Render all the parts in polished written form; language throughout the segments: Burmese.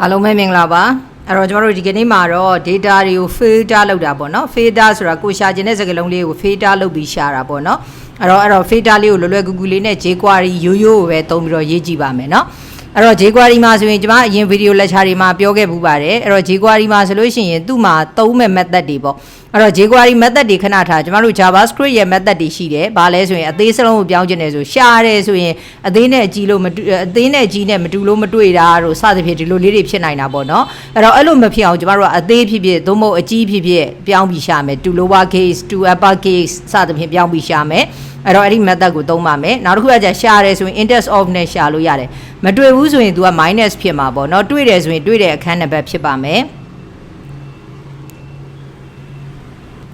အားလုံးပဲမင်္ဂလာပါအဲ့တော့ကျွန်တော်တို့ဒီကနေ့မှာတော့ data တွေကို filter လုပ်တာပေါ့နော် filter ဆိုတာကိုရှာခြင်းတဲ့စကားလုံးလေးကို filter လုပ်ပြီးရှာတာပေါ့နော်အဲ့တော့ filter လေးကိုလွယ်လွယ်ကူကူလေးနဲ့ JQuery ရိုးရိုးကိုပဲသုံးပြီးတော့ရေးကြည့်ပါမယ်နော်အဲ့တော့ JQuery မှာဆိုရင်ကျွန်မအရင် video lecture တွေမှာပြောခဲ့ပူပါတယ်အဲ့တော့ JQuery မှာဆိုလို့ရှိရင်သူ့မှာသုံးမဲ့ method တွေပေါ့အဲ့တော့ JQuery method တွေခဏထားကျွန်တော်တို့ JavaScript ရဲ့ method တွေရှိတယ်ဘာလဲဆိုရင်အသေးစလုံးကိုပြောင်းခြင်းတယ်ဆိုရှားတယ်ဆိုရင်အသေးနဲ့ကြီးလို့အသေးနဲ့ကြီးနဲ့မတူလို့မတွေ့တာတို့စသဖြင့်ဒီလိုလေးတွေဖြစ်နိုင်တာပေါ့နော်အဲ့တော့အဲ့လိုမဖြစ်အောင်ကျွန်တော်တို့ကအသေးဖြစ်ဖြစ်သို့မဟုတ်အကြီးဖြစ်ဖြစ်ပြောင်းပြီးရှာမယ် to lower case to upper case စသဖြင့်ပြောင်းပြီးရှာမယ်အဲ့တော့အဲ့ဒီ method ကိုသုံးပါမယ်နောက်တစ်ခုကကြာရှာတယ်ဆိုရင် index of နဲ့ရှာလို့ရတယ်မတွေ့ဘူးဆိုရင် तू က minus ဖြစ်မှာပေါ့နော်တွေ့တယ်ဆိုရင်တွေ့တဲ့အခန်းနံပါတ်ဖြစ်ပါမယ်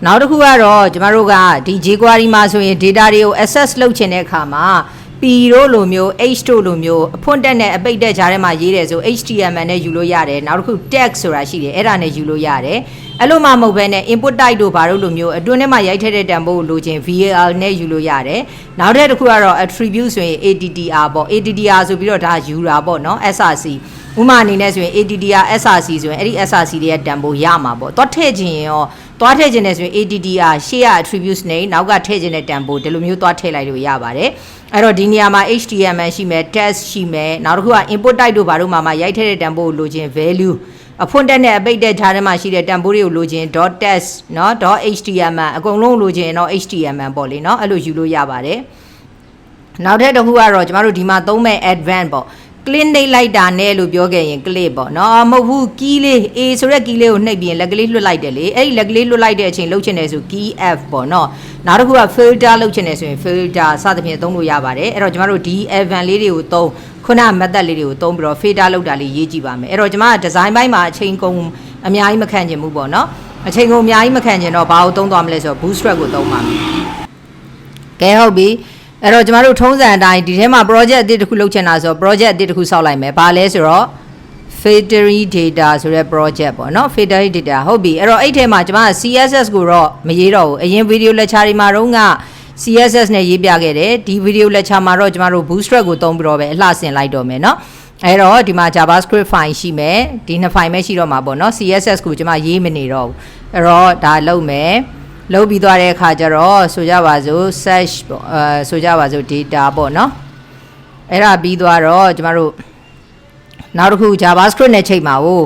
နောက်တစ်ခုကတော့ကျမတို့ကဒီ JQuery မှာဆိုရင် data တွေကို access လုပ်ချင်တဲ့အခါမှာ P တို့လိုမျိုး H တို့လိုမျိုးအဖွင့်တက်နဲ့အပိတ်တက်ကြားထဲမှာရေးတယ်ဆို HTML နဲ့ယူလို့ရတယ်နောက်တစ်ခု tag ဆိုတာရှိတယ်အဲ့ဒါနဲ့ယူလို့ရတယ်အဲ့လိုမှမဟုတ်ဘဲနဲ့ input type တို့ဘာလို့လိုမျိုးအတွင်းထဲမှာရိုက်ထည့်တဲ့တန်ဖိုးကိုလိုချင် VAR နဲ့ယူလို့ရတယ်နောက်တစ်ခုကတော့ attribute ဆိုရင် ATTR ပေါ့ ATTR ဆိုပြီးတော့ဒါယူတာပေါ့နော် SRC ဥပမာအနေနဲ့ဆိုရင် ATTR SRC ဆိုရင်အဲ့ဒီ SRC တွေရဲ့တန်ဖိုးရမှာပေါ့သွားထည့်ခြင်းရောသွားထည့်ခြင်းနဲ့ဆိုရင် ATTR ရှေ့က attributes နဲ့နောက်ကထည့်ခြင်းတဲ့တန်ဖိုးဒီလိုမျိုးသွားထည့်လိုက်လို့ရပါတယ်အဲ့တော့ဒီနေရာမှာ HTML ရှိမယ် text ရှိမယ်နောက်တစ်ခုက input type တို့ဘာလို့မှရိုက်ထည့်တဲ့တန်ဖိုးကိုလိုချင် value အဖွင့်တက်နဲ့အပိတ်တက်ခြားထဲမှာရှိတဲ့တန်ဖိုးတွေကိုလိုချင် .text เนาะ .html အကုန်လုံးလိုချင်တော့ html ပေါ့လေเนาะအဲ့လိုယူလို့ရပါတယ်နောက်ထပ်တစ်ခုကတော့ကျမတို့ဒီမှာသုံးမဲ့ advanced ပေါ့click နှိပ်လိုက်တာနဲ့လို့ပြောခဲ့ရင် click ပေါ့နော်မဟုတ်ဘူး key လေး A ဆိုတဲ့ key လေးကိုနှိပ်ပြီးရင်လက်ကလေးလွှတ်လိုက်တယ်လေအဲ့ဒီလက်ကလေးလွှတ်လိုက်တဲ့အချိန်လှုပ်ချင်တယ်ဆို key F ပေါ့နော်နောက်တစ်ခုက filter လှုပ်ချင်တယ်ဆိုရင် filter စသဖြင့်သုံးလို့ရပါတယ်အဲ့တော့ကျမတို့ဒီ event လေးတွေကိုသုံးခုန method လေးတွေကိုသုံးပြီးတော့ filter လုပ်တာလေးရေးကြည့်ပါမယ်အဲ့တော့ကျမက design ဘိုင်းမှာအချိန်ကုန်အများကြီးမခံချင်ဘူးပေါ့နော်အချိန်ကုန်အများကြီးမခံချင်တော့ဘာကိုသုံးသွားမလဲဆိုတော့ bootstrap ကိုသုံးပါမယ်ကဲဟုတ်ပြီအဲ့တော့ကျမတို့ထုံးစံအတိုင်းဒီထဲမှာ project အသစ်တစ်ခုလုပ်ချင်တာဆိုတော့ project အသစ်တစ်ခုစောက်လိုက်မယ်ဘာလဲဆိုတော့ filtering data ဆိုတဲ့ project ပေါ့နော် filtering data ဟုတ်ပြီအဲ့တော့အဲ့ထဲမှာကျမက CSS ကိုတော့မရေးတော့ဘူးအရင် video lecture တွေမှာတော့က CSS နဲ့ရေးပြခဲ့တယ်ဒီ video lecture မှာတော့ကျမတို့ bootstrap ကိုသုံးပြီးတော့ပဲအလှဆင်လိုက်တော့မယ်နော်အဲ့တော့ဒီမှာ JavaScript file ရှိမယ်ဒီနှစ် file ပဲရှိတော့မှာပေါ့နော် CSS ကိုကျမရေးမနေတော့ဘူးအဲ့တော့ဒါလုပ်မယ်လုပ်ပြီးသွားတဲ့အခါကျတော့ဆိုကြပါစို့ search ပေါ့ဆိုကြပါစို့ data ပေါ့နော်အဲ့ဒါပြီးသွားတော့ကျမတို့နောက်တစ်ခု JavaScript နဲ့ချိန်ပါဦး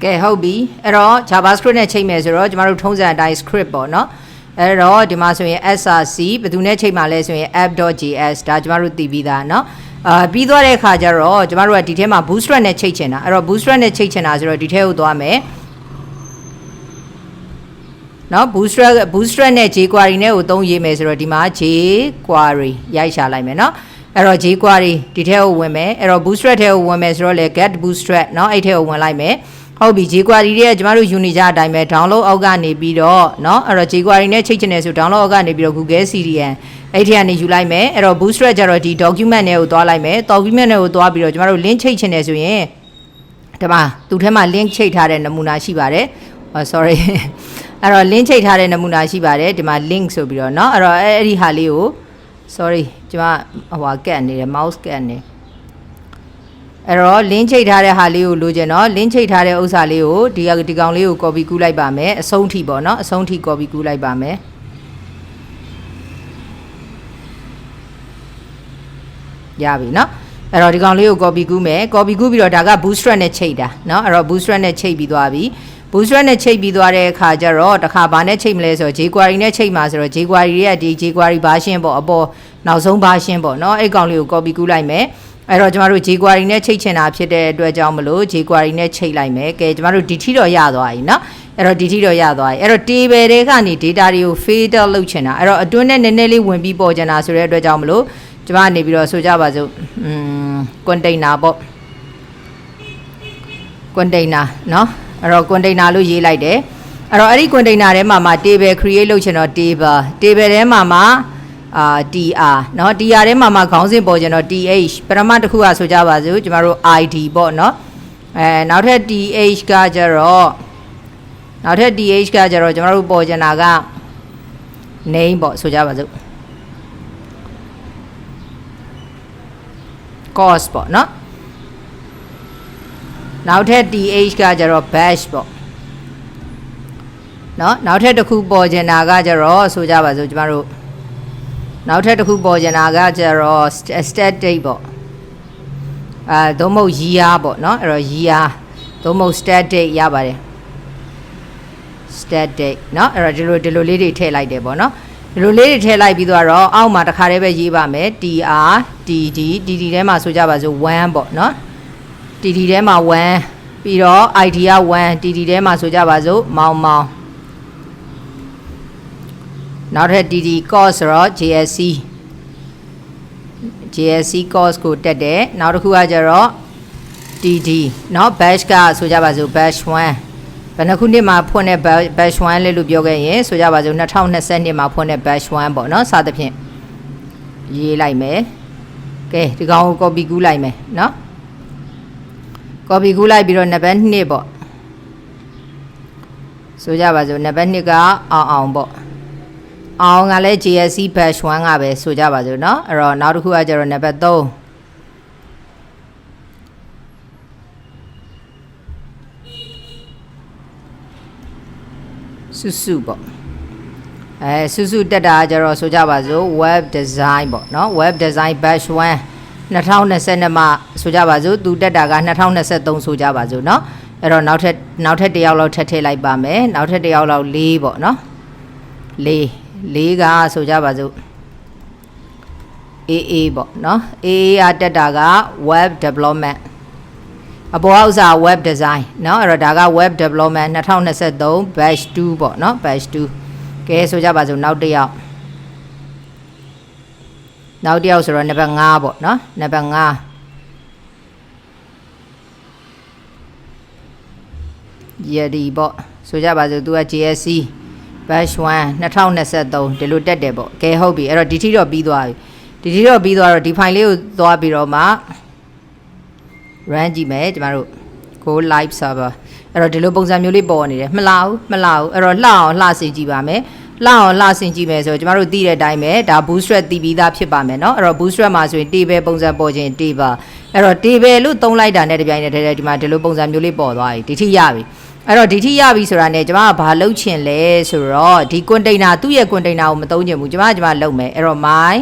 ကဲဟုတ်ပြီအဲ့တော့ JavaScript နဲ့ချိန်မယ်ဆိုတော့ကျမတို့ထုံးစံအတိုင်း script ပေါ့နော်အဲ့တော့ဒီမှာဆိုရင် SRC ဘယ်သူနဲ့ချိန်ပါလဲဆိုရင် app.js ဒါကျမတို့သိပြီးသားเนาะပြီးသွားတဲ့အခါကျတော့ကျမတို့ကဒီထဲမှာ bootstrap နဲ့ချိန်ချင်တာအဲ့တော့ bootstrap နဲ့ချိန်ချင်တာဆိုတော့ဒီထဲကိုသွားမယ်နော် bootstrap နဲ့ JQuery နဲ့ကိုသုံးရေးမယ်ဆိုတော့ဒီမှာ JQuery ရိုက်ရှာလိုက်မယ်နော်အဲ့တော့ JQuery ဒီထဲကိုဝင်မယ်အဲ့တော့ bootstrap ထဲကိုဝင်မယ်ဆိုတော့လေ get bootstrap နော်အဲ့ထဲကိုဝင်လိုက်မယ်ဟုတ်ပြီ JQuery ရဲ့ကျမတို့ယူနေကြအတိုင်းပဲ download အောက်ကနေပြီးတော့နော်အဲ့တော့ JQuery နဲ့ချိန်ချင်တယ်ဆို download အောက်ကနေပြီးတော့ Google CDN အဲ့ထဲကနေယူလိုက်မယ်အဲ့တော့ bootstrap ကျတော့ဒီ document နဲ့ကိုသွားလိုက်မယ် document နဲ့ကိုသွားပြီးတော့ကျမတို့ link ချိန်ချင်တယ်ဆိုရင်ဒီမှာသူ့ထဲမှာ link ချိန်ထားတဲ့နမူနာရှိပါတယ်sorry အဲ့တော့ link ချိန်ထားတဲ့နမူနာရှိပါတယ်ဒီမှာ link ဆိုပြီးတော့เนาะအဲ့တော့အဲ့ဒီဟာလေးကို sorry ကျွန်မဟိုကတ်နေတယ် mouse ကတ်နေအဲ့တော့ link ချိန်ထားတဲ့ဟာလေးကိုလိုချင်တော့ link ချိန်ထားတဲ့ဥစ္စာလေးကိုဒီကောင်လေးကို copy ကူးလိုက်ပါမယ်အဆုံးထိပေါ့เนาะအဆုံးထိ copy ကူးလိုက်ပါမယ်ရပြီเนาะအဲ့တော့ဒီကောင်လေးကို copy ကူးမယ် copy ကူးပြီးတော့ဒါက bootstrap နဲ့ချိန်တာเนาะအဲ့တော့ bootstrap နဲ့ချိန်ပြီးသွားပြီbootstrap နဲ့ချိန်ပြီးသွားတဲ့အခါကျတော့တခါဘာနဲ့ချိန်မလဲဆိုတော့ JQuery နဲ့ချိန်မှာဆိုတော့ JQuery ရဲ့ဒီ JQuery version ပေါ့အပေါ်နောက်ဆုံး version ပေါ့เนาะအဲ့ကောင်လေးကို copy ကူးလိုက်မယ်အဲ့တော့ကျမတို့ JQuery နဲ့ချိန်ချင်တာဖြစ်တဲ့အတွက်ကြောင့်မလို့ JQuery နဲ့ချိန်လိုက်မယ်ကဲကျမတို့ဒီထီတော့ရသွားပြီเนาะအဲ့တော့ဒီထီတော့ရသွားပြီအဲ့တော့ table တွေကနေ data တွေကို filter လုပ်ချင်တာအဲ့တော့အတွင်းနဲ့နည်းနည်းလေးဝင်ပြီးပေါ်ချင်တာဆိုတဲ့အတွက်ကြောင့်မလို့ကျမနေပြီးတော့ဆိုကြပါစို့container ပေါ့ container เนาะအဲ့တော့ container လို့ရေးလိုက်တယ်အဲ့တော့အဲ့ဒီ container ထဲမှာ table create လုပ်ချင်တော့ table ထဲမှာtr เนาะ tr ထဲမှာခေါင်းစဉ်ပေါ်ချင်တော့ th ပထမတစ်ခုကဆိုကြပါစို့ကျမတို့ id ပေါ့เนาะနောက်ထပ် th ကကျတော့ကျမတို့ပေါ်ချင်တာက name ပေါ့ဆိုကြပါစို့ course ပေါ့เนาะ နောက်ထပ် th ကကျတော့ bash ပေါ့နော်နောက်ထပ်တစ်ခုပေါ်ကျင်တာကကျတော့ဆိုကြပါစို့ကျမတို့နောက်ထပ်တစ်ခုပေါ်ကျင်တာကကျတော့ stat date ပေါ့သို့မဟုတ် year ပေါ့နော်အဲ့တော့ year သို့မဟုတ် stat date ရပါတယ် stat date เนาะအဲ့တော့ဒီလိုလေးတွေထည့်လိုက်တယ်ပေါ့เนาะဒီလိုလေးတွေထည့်လိုက်ပြီးတော့အောက်မှာတစ်ခါတည်းပဲရေးပါမယ် tr dd dd ထဲမှာဆိုကြပါစို့1ပေါ့เนาะ dd ထဲမှာ1ပြီးတော့ id က1 dd ထဲမှာဆိုကြပါစို့မောင်နောက်ထပ် dd cost ဆိုတော့ jsc cost ကိုတက်တယ်နောက်တစ်ခုကကျတော့ dd เนาะ bash ကဆိုကြပါစို့ bash 1ဘယ်နှခုနှစ်မှာဖွင့်တဲ့ batch 1လဲလို့ပြောခဲ့ရင်ဆိုကြပါစို့2020မှာဖွင့်တဲ့ batch 1ပေါ့နော်စသဖြင့်ရေးလိုက်မယ်ကဲဒီကောင်ကို copy ကူးလိုက်မယ်နော် copy ကူးလိုက်ပြီးတော့နံပါတ်2ပေါ့ဆိုကြပါစို့နံပါတ်2ကအောင်ပေါ့အောင်ကလည်း JSC batch 1ကပဲဆိုကြပါစို့နော်အဲ့တော့နောက်တစ်ခုကကျတော့နံပါတ်3စုပေါ့စုတက်တာကြတော့ဆိုကြပါစို့ web design ပေါ့เนาะ web design batch 1 2022မှာဆိုကြပါစို့သူတက်တာက2023ဆိုကြပါစို့เนาะအဲ့တော့နောက်ထပ်တစ်ယောက်လောက်ထပ်ထည့်လိုက်ပါမယ်နောက်ထပ်တစ်ယောက်လောက်4ပေါ့เนาะ4ကဆိုကြပါစို့ AA ပေါ့เนาะ AA ကတက်တာက web developmentအပေါ်အောက်စာ web design เนาะအဲ့တော့ဒါက web development 2023 batch 2ပေါ့เนาะ batch 2ကဲဆိုကြပါစို့နောက်တစ်ယောက်ဆိုတော့နံပါတ်5ပေါ့เนาะနံပါတ်5ရဒီပေါ့ဆိုကြပါစို့သူက JSC batch 1 2023ဒီလိုတက်တယ်ပေါ့ကဲဟုတ်ပြီအဲ့တော့ဒီထိတော့ပြီးသွားပြီဒီတော့ဒီ file လေးကိုသွားပြီးတော့မှ run ကြည့်မယ်ကျမတို့ go live server အဲ့တော့ဒီလိုပုံစံမျိုးလေးပေါ်နေတယ်မလှဘူးအဲ့တော့လှအောင်လှဆင်ကြည့်ပါမယ်လှဆင်ကြည့်မယ်ဆိုတော့ကျမတို့သိတဲ့အတိုင်းပဲဒါ bootstrap တည်ပြီးသားဖြစ်ပါမယ်เนาะအဲ့တော့ bootstrap မှာဆိုရင် table ပုံစံပေါ်ခြင်း table အဲ့တော့ table လို့သုံးလိုက်တာနဲ့တပြိုင်နက်တည်းဒီမှာဒီလိုပုံစံမျိုးလေးပေါ်သွားပြီဒီထိရပြီအဲ့တော့ဒီထိရပြီဆိုတာနဲ့ကျမကဘာလုပ်ချင်လဲဆိုတော့ဒီ container သူ့ရဲ့ container ကိုမသုံးချင်ဘူးကျမလုပ်မယ်အဲ့တော့ my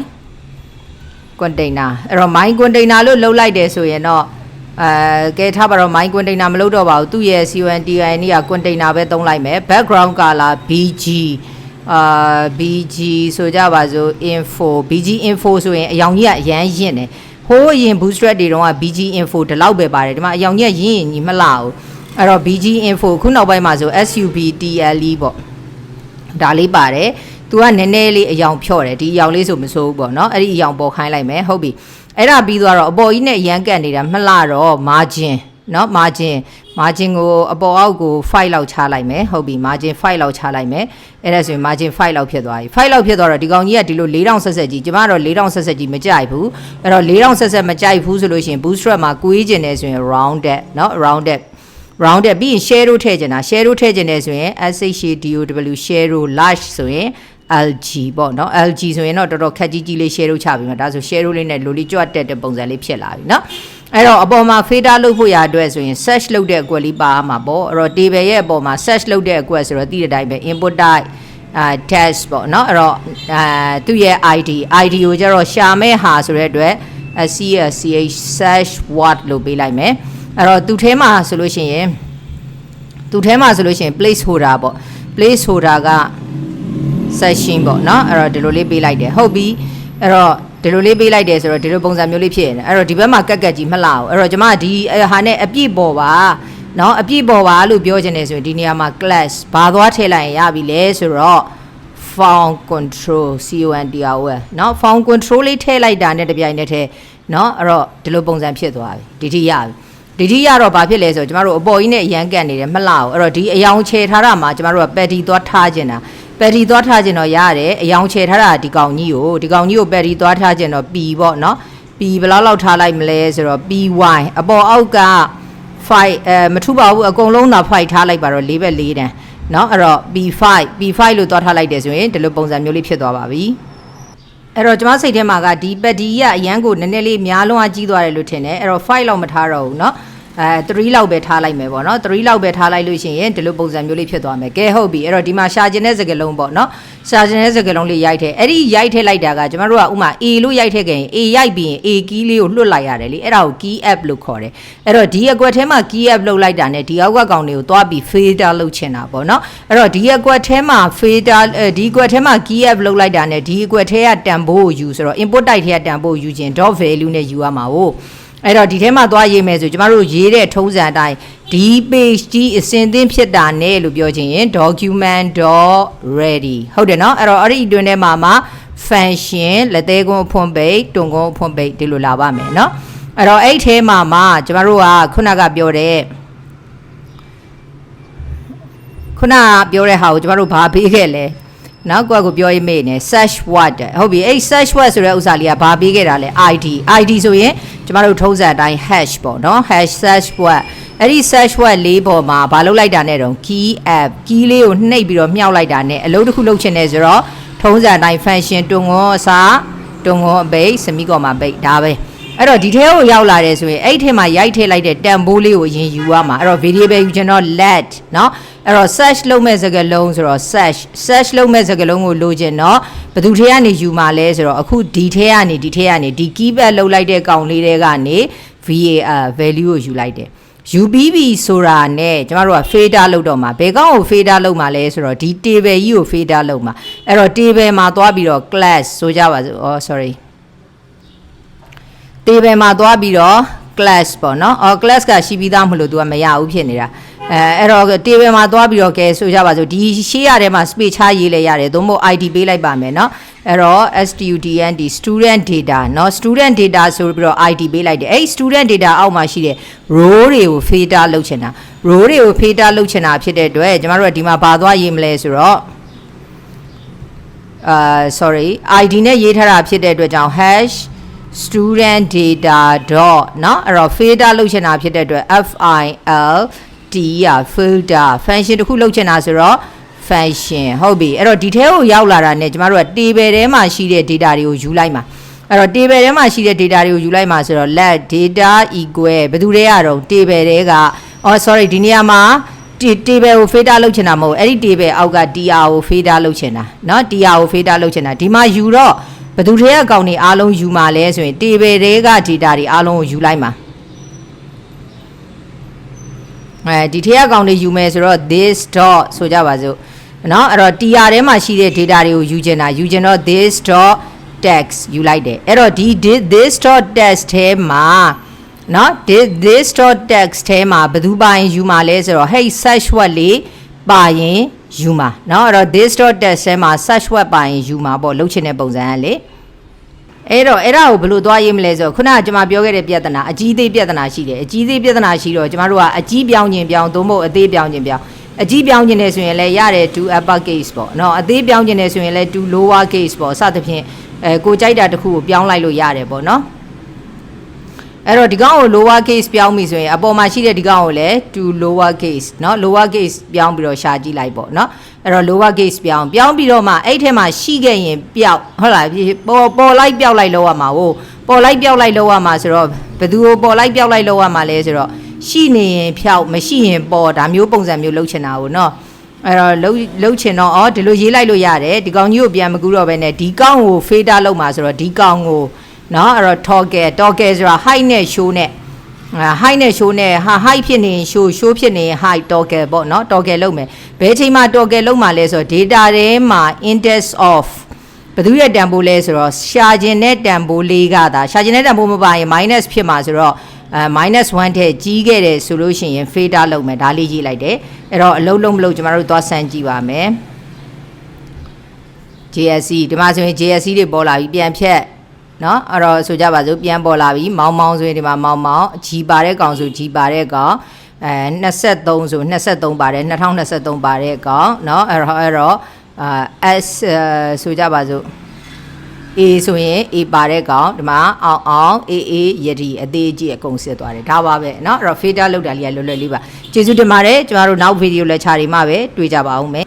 container အဲ့တော့ my container လို့လုပ်လိုက်တယ်ဆိုရင်တော့ကဲထားပါတော့ my container မလုပ်တော့ပါဘူးသူ့ရဲ့ container က container ပဲသုံးလိုက်မယ် background color bg bg ဆိုကြပါစို့ bg info ဆိုရင်အယောင်ကြီးကအရန်ရင့်တယ်ဟိုးအရင် bootstrap တွေတုန်းက bg info ဒီလောက်ပဲပါတယ်ဒီမှာအယောင်ကြီးကရင့်ကြီးမလှဘူးအဲ့တော့ bg info ခုနောက်ပိုင်းမှာဆို subtle ပေါ့ဒါလေးပါတယ်သူကနည်းနည်းလေးအယောင်ဖြော့တယ်ဒီအယောင်လေးဆိုမစိုးဘူးပေါ့နော်အဲ့ဒီအယောင်ပေါ်ခိုင်းလိုက်မယ်ဟုတ်ပြီအဲ့ဒါပြီးသွားတော့အပေါ်ကြီးနဲ့ရမ်းကတ်နေတာမလှတော့ margin เนาะ margin ကိုအပေါ်အောက်ကို5လောက်ချလိုက်မယ်ဟုတ်ပြီ margin 5လောက်ချလိုက်မယ်အဲ့ဒါဆိုရင် margin 5လောက်ဖြစ်သွားပြီ5လောက်ဖြစ်သွားတော့ဒီကောင်ကြီးကဒီလို4000ဆက်ဆက်ကြီးကျမတော့4000ဆက်ဆက်ကြီးမကြိုက်ဘူးအဲ့တော့4000ဆက်ဆက်မကြိုက်ဘူးဆိုလို့ရှိရင် bootstrap မှာကိုွေးကျင်နေဆိုရင် rounded เนาะ rounded ပြီးရင် share ထည့်ကျင်တာshare ထည့်ကျင်နေဆိုရင် shadow share large ဆိုရင်LG ပေါ့เนาะ LG ဆိုရင်တော့တော်တော်ခက်ကြီးလေး share ချပြီးမှာဒါဆို share လေးနဲ့လိုလေးကြွတ်တက်တဲ့ပုံစံလေးဖြစ်လာပြီเนาะအဲ့တော့အပေါ်မှာ filter လုပ်ဖို့ရအတွက်ဆိုရင် search လုပ်တဲ့အကွက်လေးပါမှာပေါ့အဲ့တော့ table ရဲ့အပေါ်မှာ search လုပ်တဲ့အကွက်ဆိုတော့သိတဲ့အတိုင်းပဲ input type text ပေါ့เนาะအဲ့တော့သူ့ရဲ့ ID ကိုကျတော့ရှာမဲ့ဟာဆိုတဲ့အတွက် ch search word လို့ပေးလိုက်မယ်အဲ့တော့သူထဲမှာဆိုလို့ရှိရင် placeholder ပေါ့ placeholder က session ပေါ့เนาะအဲ့တော့ဒီလိုလေးပေးလိုက်တယ်ဟုတ်ပြီအဲ့တော့ဒီလိုလေးပေးလိုက်တယ်ဆိုတော့ဒီလိုပုံစံမျိုးလေးဖြစ်နေတယ်အဲ့တော့ဒီဘက်မှာကက်ကက်ကြီးမလှဘူးအဲ့တော့ကျွန်မဒီဟာနဲ့အပြည့်ပေါ်ပါเนาะအပြည့်ပေါ်ပါလို့ပြောချင်တယ်ဆိုရင်ဒီနေရာမှာ class ဘာသွားထည့်လိုက်ရင်ရပြီလဲဆိုတော့ found control control เนาะ found control လေးထည့်လိုက်တာနဲ့တပြိုင်နက်တည်းเนาะအဲ့တော့ဒီလိုပုံစံဖြစ်သွားပြီဒီထိရပြီဒီထိရတော့ဘာဖြစ်လဲဆိုတော့ကျမတို့အပေါ်ကြီးနဲ့ရမ်းကတ်နေတယ်မလှဘူးအဲ့တော့ဒီအယောင်ချေထားတာမှာကျမတို့က patty သွားထားခြင်းတာpatty သွားထားခြင်းတော့ရတယ်အယောင်ချေထားတာဒီကောင်ကြီးကို patty သွားထားခြင်းတော့ p ပေါ့เนาะ p ဘယ်လောက်ထားလိုက်မလဲဆိုတော့ py အပေါ်အောက်က5မထူပါဘူးအကုန်လုံးသာ 5 ထားလိုက်ပါတော့4ဘက်4တန်းเนาะအဲ့တော့ p5 လို့သွားထားလိုက်တယ်ဆိုရင်ဒီလိုပုံစံမျိုးလေးဖြစ်သွားပါပြီအဲ့တော့ကျွန်မစိတ်ထဲမှာကဒီ patty ကအရန်ကိုနည်းနည်းလေးများလုံးအကြီးသွားတယ်လို့ထင်တယ်အဲ့တော့5လောက်မထားတော့ဘူးเนาะ 3လောက်ပဲထားလိုက်မယ်ပေါ့နော်3လောက်ပဲထားလိုက်လို့ရှိရင်ဒီလိုပုံစံမျိုးလေးဖြစ်သွားမယ်ကဲဟုတ်ပြီအဲ့တော့ဒီမှာရှာခြင်းတဲ့စကားလုံးပေါ့နော်ရှာခြင်းတဲ့စကားလုံးလေးရိုက်ထဲအဲ့ဒီရိုက်ထဲလိုက်တာကကျွန်တော်တို့ကဥမာ A လို့ရိုက်ထဲခင် A ရိုက်ပြီးရင် A key လေးကိုလွှတ်လိုက်ရတယ်လေအဲ့ဒါကို key app လို့ခေါ်တယ်အဲ့တော့ဒီအကွက်ထဲမှာ key app လုပ်လိုက်တာနဲ့ဒီအောက်ကကောင်တွေကိုသွားပြီး filter လုပ်ချင်တာပေါ့နော်အဲ့တော့ဒီအကွက်ထဲမှာ filter ဒီအကွက်ထဲမှာ key app လုပ်လိုက်တာနဲ့ဒီအကွက်ထဲကတန်ဖိုးကိုယူဆိုတော့ input type ထဲကတန်ဖိုးကိုယူခြင်း dot value နဲ့ယူရမှာဟုတ်အဲ့တော့ဒီထဲမှာသွားရေးမယ်ဆိုကျမတို့ရေးတဲ့ထုံးစံအတိုင်းဒီ page ကြီးအစင်သင်းဖြစ်တာနဲ့လို့ပြောချင်ရင် document.ready ဟုတ်တယ်နော်အဲ့တော့အဲ့ဒီအတွင်းထဲမှာ function လက်သေးကုန်းအဖွင့်ပိတ်တွန်ကုန်းအဖွင့်ပိတ်ဒီလိုလာပါမယ်နော်အဲ့တော့အဲ့ထဲမှာကျမတို့ကခုနကပြောတဲ့ဟာကိုကျမတို့ဘာပေးခဲ့လဲနောက်ကိုပြောရေးမေးနေ search word ဟုတ်ပြီအဲ့ search word ဆိုတဲ့ဥစ္စာလေးကဘာပေးခဲ့တာလဲ ID ဆိုရင်ကျမတို့ထုံးစံအတိုင်း hash ပေါ့နော် hash search word အဲ့ဒီ search word လေးပေါ်မှာဘာလုပ်လိုက်တာနဲ့တော့ key app key လေးကိုနှိပ်ပြီးတော့မြှောက်လိုက်တာနဲ့အလုပ်တစ်ခုလုပ်ချင်တယ်ဆိုတော့ထုံးစံအတိုင်း function တွန်ငွန်အစားတွန်ငွန်အပိတ်စမီကောမှာပိတ်ဒါပဲအဲ့တော့ဒီထဲကိုရောက်လာတယ်ဆိုရင်အဲ့ထဲမှာရိုက်ထည့်လိုက်တဲ့တန်ဖိုးလေးကိုအရင်ယူရမှာအဲ့တော့ variable ယူချင်တော့ let เนาะအဲ့တော့ search လုပ်မဲ့စကားလုံးဆိုတော့ search လုပ်မဲ့စကားလုံးကိုလိုချင်တော့ဘယ်သူထဲကနေယူမှာလဲဆိုတော့အခုဒီထဲကနေဒီ keypad လုပ်လိုက်တဲ့ကောင်လေးတွေကနေ var value ကိုယူလိုက်တယ်ယူပြီးပြီဆိုတာနဲ့ကျမတို့က fader လုပ်တော့မှာဘယ်ကောင်ကို fader လုပ်မှာလဲဆိုတော့ဒီ table ကြီးကို fader လုပ်မှာအဲ့တော့ table မှာသွားပြီးတော့ class ဆိုကြပါစို့sorry table မှာသွားပြီးတော့ class ပေါ့နော်class ကရှိပြီးသားမလို့ तू ကမရဘူးဖြစ်နေတာအဲ့တော့ table မှာသွားပြီးတော့ကဲဆိုကြပါစို့ဒီရှေ့ရထဲမှာ space ချရေးလဲရတယ်သို့မဟုတ် ID ပေးလိုက်ပါမယ်နော်အဲ့တော့ student student data เนาะ student data ဆိုပြီးတော့ ID ပေးလိုက်တယ်အဲ့ student data အောက်မှာရှိတဲ့ row တွေကို filter လုပ်ချင်တာ row တွေကို filter လုပ်ချင်တာဖြစ်တဲ့အတွက်ကျမတို့ကဒီမှာဘာသွားရေးမလဲဆိုတော့sorry ID နဲ့ရေးထားတာဖြစ်တဲ့အတွက်ကြောင့် hash student data dot เนาะအဲ့တော့ filter လုပ်ချင်တာဖြစ်တဲ့အတွက် filter function တစ်ခုလုပ်ချင်တာဆိုတော့ function ဟုတ်ပြီအဲ့တော့ဒီထဲကိုရောက်လာတာနဲ့ကျမတို့က table ထဲမှာရှိတဲ့ data တွေကိုယူလိုက်မှာအဲ့တော့ table ထဲမှာရှိတဲ့ data တွေကိုယူလိုက်မှာဆိုတော့ let data equal ဘယ်သူတွေရတော့ table တွေကsorry ဒီနေရာမှာ table ကို filter လုပ်ချင်တာမဟုတ်အဲ့ဒီ table အောက်က tr ကို filter လုပ်ချင်တာเนาะ tr ကို filter လုပ်ချင်တာဒီမှာယူတော့ဘယ်သူတွေအကောင်တွေအားလုံးယူမှာလဲဆိုရင် table တွေက data တွေအားလုံးကိုယူလိုက်မှာဒီထဲအကောင်တွေယူမယ်ဆိုတော့ this dot ဆိုကြပါစို့เนาะအဲ့တော့ tr ထဲမှာရှိတဲ့ data တွေကိုယူချင်တော့ this dot text ယူလိုက်တယ်အဲ့တော့ဒီ this dot text ထဲမှာเนาะ this dot text ထဲမှာဘယ်သူပါရင်ယူမှာလဲဆိုတော့ hey search word လေးပါရင်ယူမှာเนาะအဲ့တော့ this dot text ထဲမှာ search word ပါရင်ယူမှာပေါ့လုပ်ချင်တဲ့ပုံစံကလေအဲ့တော့အဲ့ဒါကိုဘယ်လိုသွားရေးမလဲဆိုတော့ခုနကကျွန်မပြောခဲ့တဲ့ပြဿနာအကြီးသေးပြဿနာရှိတယ်အကြီးသေးပြဿနာရှိတော့ကျမတို့ကအကြီးပြောင်းခြင်းပြောင်းသို့မဟုတ်အသေးပြောင်းခြင်းပြောင်းအကြီးပြောင်းခြင်းနေဆိုရင်လည်းရတယ် to upper case ပေါ့နော်အသေးပြောင်းခြင်းနေဆိုရင်လည်း to lower case ပေါ့စသဖြင့်ကိုကြိုက်တာတစ်ခုကိုပြောင်းလိုက်လို့ရတယ်ပေါ့နော်အဲ့တော့ဒီကောင်ကို lower case ပြောင်းပြီဆိုရင်အပေါ်မှာရှိတဲ့ဒီကောင်ကိုလည်း to lower case เนาะ lower case ပြောင်းပြီးတော့ရှာကြည့်လိုက်ပေါ့เนาะအဲ့တော့ lower case ပြောင်းပြီးတော့မှအဲ့ထဲမှာရှိခဲ့ရင်ပျောက်ဟုတ်လားပေါ်လိုက်ပျောက်လိုက်လောက်ရမှာဟိုပေါ်လိုက်ပျောက်လိုက်လောက်ရမှာဆိုတော့ဘယ်သူကိုပေါ်လိုက်ပျောက်လိုက်လောက်ရမှာလဲဆိုတော့ရှိနေရင်ဖြောက်မရှိရင်ပေါ်ဒါမျိုးပုံစံမျိုးလုပ်ချင်တာကိုเนาะအဲ့တော့လှုပ်ချင်တော့ဒီလိုရေးလိုက်လို့ရတယ်ဒီကောင်ကြီးကိုပြန်မကူတော့ဘဲနဲ့ဒီကောင်ကို fader လုပ်မှာဆိုတော့ဒီကောင်ကိုနော်အဲ့တော့ toggle ဆိုတာ height နဲ့ show နဲ့height နဲ့ show နဲ့height ဖြစ်နေရင် show ဖြစ်နေရင် height toggle ပေါ့နော် toggle လုပ်မယ်ဘယ်ချိန်မှာ toggle လုပ်မှာလဲဆိုတော့ data ထဲမှာ index of ဘယ်သူရဲ့တန်ဖိုးလဲဆိုတော့ရှာခြင်းနဲ့တန်ဖိုးလေးကသာရှာခြင်းနဲ့တန်ဖိုးမပါရင် minus ဖြစ်မှာဆိုတော့minus 1ထဲကြီးခဲ့တယ်ဆိုလို့ရှိရင် fader လုပ်မယ်ဒါလေးရေးလိုက်တယ်အဲ့တော့အလုံးလုံးမလို့ကျမတို့သွားစမ်းကြည့်ပါမယ် JSC ဒီမှာဆိုရင် JSC တွေပေါ်လာပြီပြန်ဖြတ်နော်အဲ့တော့ဆိုကြပါစို့ပြန်ပေါ်လာပြီမောင်းဆိုရင်ဒီမှာမောင်းကြီးပါတဲ့ကောင်ဆိုကြီးပါတဲ့ကောင်23ဆို23ပါတယ်2023ပါတဲ့ကောင်နော်အဲ့တော့S ဆိုကြပါစို့ A ဆိုရင် A ပါတဲ့ကောင်ဒီမှာအောင် AA ယတိအသေးကြီးအကုန်စစ်သွားတယ်ဒါပါပဲเนาะအဲ့တော့ fader လောက်တာလေးကလွယ်လွယ်လေးပါကျေးဇူးတင်ပါတယ်ကျမတို့နောက်ဗီဒီယိုလက်ချာတွေမှာပဲတွေ့ကြပါဦးမယ်